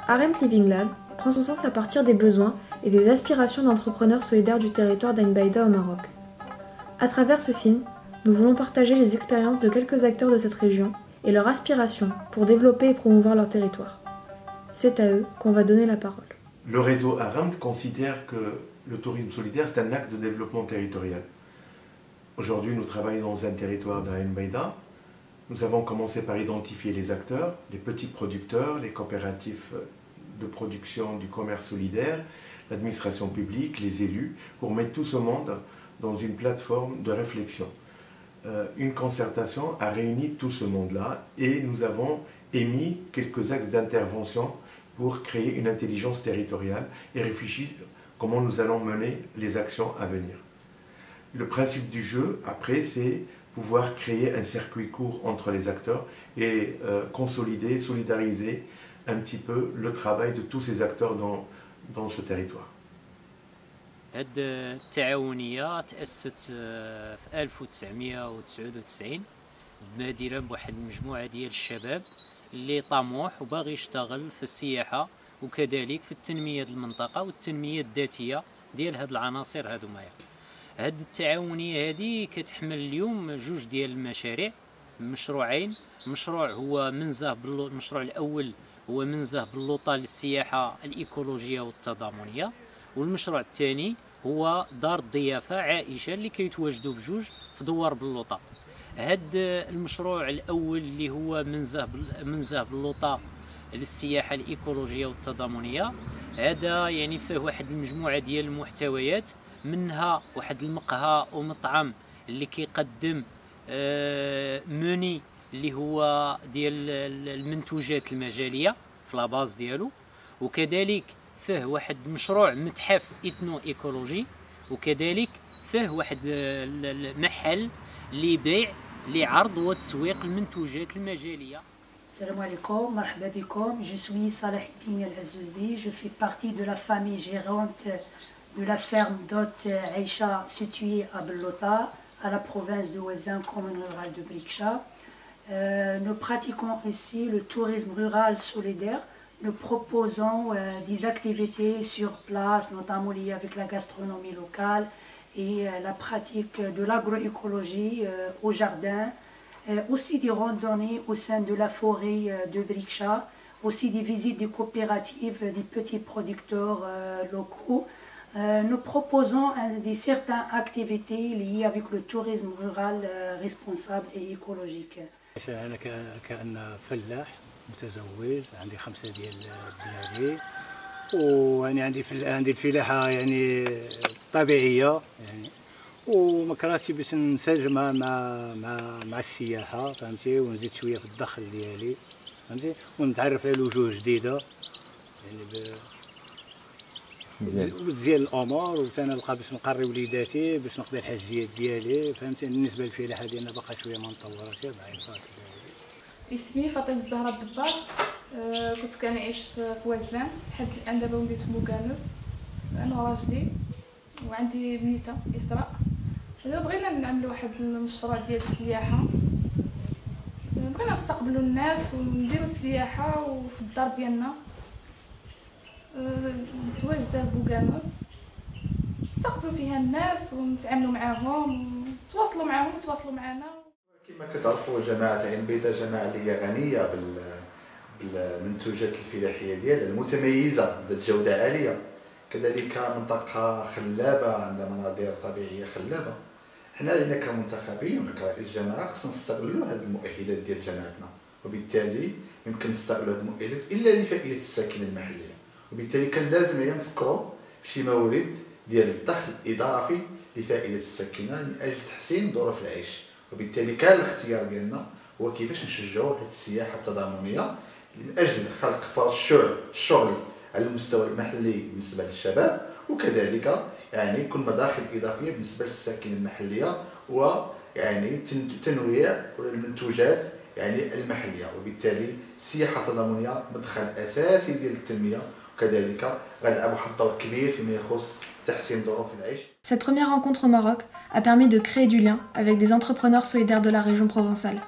Aremt Living Lab prend son sens à partir des besoins et des aspirations d'entrepreneurs solidaires du territoire d'Ain Baïda au Maroc. À travers ce film, nous voulons partager les expériences de quelques acteurs de cette région et leurs aspirations pour développer et promouvoir leur territoire. C'est à eux qu'on va donner la parole. Le réseau Aremt considère que le tourisme solidaire, c'est un axe de développement territorial. Aujourd'hui, nous travaillons dans un territoire d'Ain Baïda. Nous avons commencé par identifier les acteurs, les petits producteurs, les coopératifs de production du commerce solidaire, l'administration publique, les élus, pour mettre tout ce monde dans une plateforme de réflexion. Une concertation a réuni tout ce monde-là et nous avons émis quelques axes d'intervention pour créer une intelligence territoriale et réfléchir comment nous allons mener les actions à venir. Le principe du jeu, après, c'est pouvoir créer un circuit court entre les acteurs et consolider, solidariser un petit peu le travail de tous ces acteurs dans ce territoire. هاد التعاونية تأسست في 1999 بمديرة بواحد المجموعة ديال الشباب اللي طموح وباغي يشتغل في السياحة وكذلك في التنمية المنطقة والتنمية الذاتية ديال هاد العناصر هادومايا. هاد التعاونية هادي كتحمل اليوم جوج ديال المشاريع، مشروعين. مشروع هو منزه المشروع الأول هو منزه باللوطة للسياحة الإيكولوجية والتضامنية، والمشروع الثاني هو دار الضيافة عائشة اللي كيتواجدوا بجوج في دوار بلوطة. هاد المشروع الأول اللي هو منزه باللوطة للسياحة الإيكولوجية والتضامنية، هذا يعني فيه واحد المجموعة ديال المحتويات، منها واحد المقهى ومطعم اللي كيقدم موني اللي هو ديال المنتوجات المجالية في لاباز ديالو، وكذلك فيه واحد مشروع متحف إثنو إيكولوجي، وكذلك فيه واحد المحل لبيع لعرض وتسويق المنتوجات المجالية. Salam alaikum, marhaba bikom, je suis Salahuddin El Azzouzi, je fais partie de la famille gérante de la ferme d'hôtes Aïcha située à Bellota, à la province de Ouezan, commune rurale de Briksha. Nous pratiquons ici le tourisme rural solidaire. Nous proposons des activités sur place, notamment liées avec la gastronomie locale et la pratique de l'agroécologie au jardin. Aussi des randonnées au sein de la forêt de Briksha, aussi des visites des coopératives, des petits producteurs locaux. Nous proposons certaines activités liées avec le tourisme rural responsable et écologique. أنا كأن فلاح متزوج، عندي 5 ديال الدراري، وأنا عندي الفلاحة يعني طبيعية يعني، ومكرهتش باش ننسجم مع السياحة، فهمتي، ونزيد شوية في الدخل ديالي، فهمتي، ونتعرف على وجوه جديدة يعني وتزيان الامور، وتنلقى باش نقري وليداتي باش نقضي الحاجيات ديالي، فهمتي. بالنسبه للفلاحه ديالنا باقا شويه ما مطوراتش ضعيفه. اسمي فاطمه الزهراء الدبار. كنت كنعيش في وزان لحد الان، دابا وليت في موكانوس انا وراجلي وعندي بنيته اسراء. دابا بغينا نعملوا واحد المشروع ديال السياحه، بغينا نستقبلوا الناس ونديروا السياحه وفي الدار ديالنا متواجده بوكانوس، نستقبلوا فيها الناس ونتعاملوا معاهم ونتواصلوا معاهم ويتواصلوا معنا. كما كتعرفوا جماعه عين بيضاء جماعه اللي هي غنيه بالمنتوجات الفلاحيه ديالها المتميزه ذات جوده عاليه، كذلك منطقه خلابه عندها مناظر طبيعيه خلابه. حنا لينا كمنتخبين ولا كرئيس جماعه خصنا نستغلوا هذه المؤهلات ديال جماعتنا، وبالتالي يمكن نستغلوا هذه المؤهلات الا لفائده الساكنه المحليه، وبالتالي كان لازم نفكروا في شي موارد ديال الدخل اضافي لفائده الساكنه من اجل تحسين ظروف العيش. وبالتالي كان الاختيار ديالنا هو كيفاش نشجعوا هذه السياحه التضامنيه من اجل خلق فرص الشغل على المستوى المحلي بالنسبه للشباب، وكذلك يعني يكون مداخل اضافيه بالنسبه للساكنه المحليه، ويعني تنويع المنتوجات يعني المحليه. وبالتالي السياحه التضامنيه مدخل اساسي ديال التنميه، وكذلك غنلعب واحد الدور كبير فيما يخص تحسين ظروف العيش. Cette première rencontre au Maroc a permis de créer du lien avec des entrepreneurs solidaires de la région provençale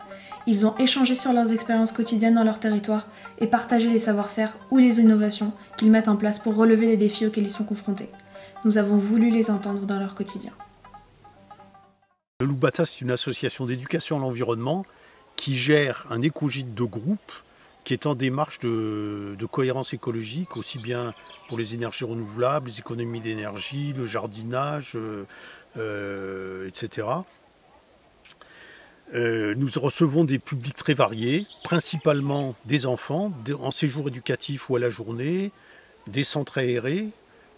Ils ont échangé sur leurs expériences quotidiennes dans leur territoire et partagé les savoir-faire ou les innovations qu'ils mettent en place pour relever les défis auxquels ils sont confrontés. Nous avons voulu les entendre dans leur quotidien. Le Loubata, c'est une association d'éducation à l'environnement qui gère un écogîte de groupe qui est en démarche de cohérence écologique, aussi bien pour les énergies renouvelables, les économies d'énergie, le jardinage, etc. Nous recevons des publics très variés, principalement des enfants en séjour éducatif ou à la journée, des centres aérés,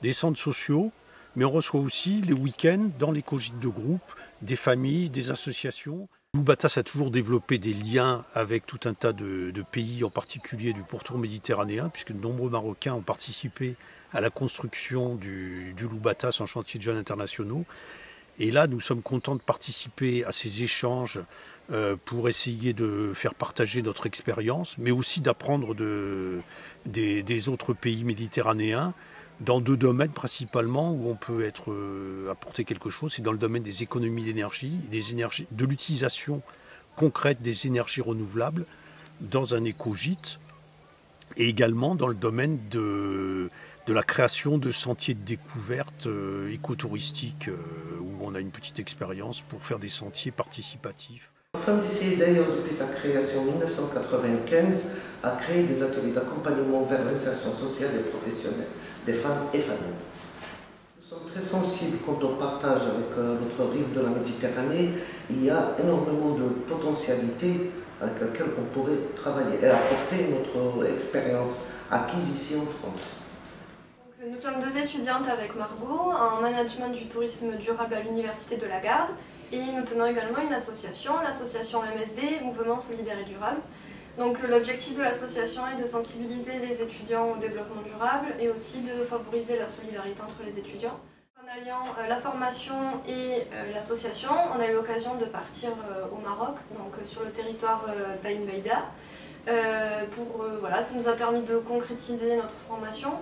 des centres sociaux, mais on reçoit aussi les week-ends dans l'écogîte de groupe des familles, des associations. Loubatas a toujours développé des liens avec tout un tas de pays, en particulier du pourtour méditerranéen, puisque de nombreux Marocains ont participé à la construction du Loubatas en chantier de jeunes internationaux. Et là, nous sommes contents de participer à ces échanges pour essayer de faire partager notre expérience, mais aussi d'apprendre des autres pays méditerranéens, dans deux domaines principalement où on peut apporter quelque chose. C'est dans le domaine des économies d'énergie, de l'utilisation concrète des énergies renouvelables dans un écogîte, et également dans le domaine de la création de sentiers de découverte écotouristiques où on a une petite expérience pour faire des sentiers participatifs. FEMDC, d'ailleurs, depuis sa création en 1995, a créé des ateliers d'accompagnement vers l'insertion sociale et professionnelle des femmes et familles. Nous sommes très sensibles quand on partage avec l'autre rive de la Méditerranée. Il y a énormément de potentialités avec lesquelles on pourrait travailler et apporter notre expérience acquise ici en France. Nous sommes deux étudiantes avec Margot en management du tourisme durable à l'Université de la Garde et nous tenons également une association, l'association MSD, Mouvement Solidaire et Durable. Donc l'objectif de l'association est de sensibiliser les étudiants au développement durable et aussi de favoriser la solidarité entre les étudiants. En alliant la formation et l'association, on a eu l'occasion de partir au Maroc, donc sur le territoire d'Ain Beida. Voilà, ça nous a permis de concrétiser notre formation,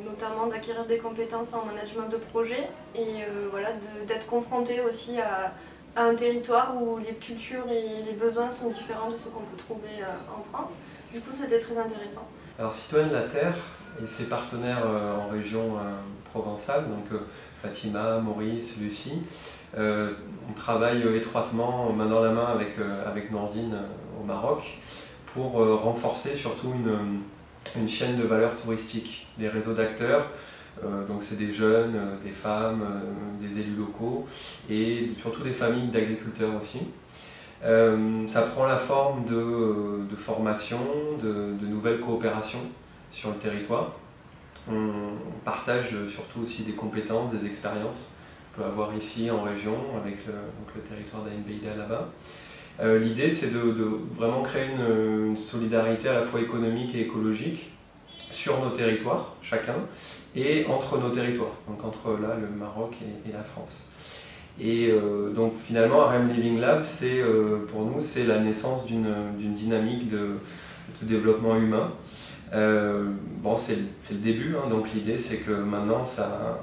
notamment d'acquérir des compétences en management de projet et voilà, d'être confronté aussi à un territoire où les cultures et les besoins sont différents de ce qu'on peut trouver en France. Du coup, c'était très intéressant. Alors, Citoyennes de la Terre et ses partenaires en région provençale, donc Fatima, Maurice, Lucie, on travaille étroitement, main dans la main avec Nordine au Maroc pour renforcer surtout une chaîne de valeur touristique, des réseaux d'acteurs. Donc c'est des jeunes, des femmes, des élus locaux et surtout des familles d'agriculteurs aussi. Ça prend la forme de formation, de nouvelles coopérations sur le territoire. On partage surtout aussi des compétences, des expériences qu'on peut avoir ici en région avec le territoire d'Ain Beida là-bas. L'idée c'est de vraiment créer une solidarité à la fois économique et écologique sur nos territoires, chacun, et entre nos territoires, donc entre là, le Maroc et la France. Et donc finalement, RM Living Lab, pour nous, c'est la naissance d'une dynamique de développement humain. Bon, c'est le début, hein, donc l'idée c'est que maintenant ça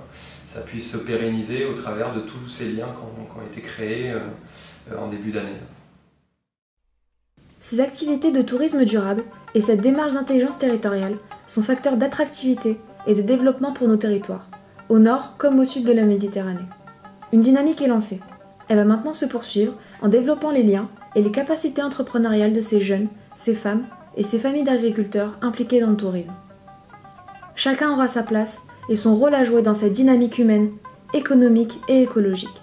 puisse se pérenniser au travers de tous ces liens qui ont été créés en début d'année. Ces activités de tourisme durable et cette démarche d'intelligence territoriale sont facteurs d'attractivité et de développement pour nos territoires, au nord comme au sud de la Méditerranée. Une dynamique est lancée. Elle va maintenant se poursuivre en développant les liens et les capacités entrepreneuriales de ces jeunes, ces femmes et ces familles d'agriculteurs impliqués dans le tourisme. Chacun aura sa place et son rôle à jouer dans cette dynamique humaine, économique et écologique.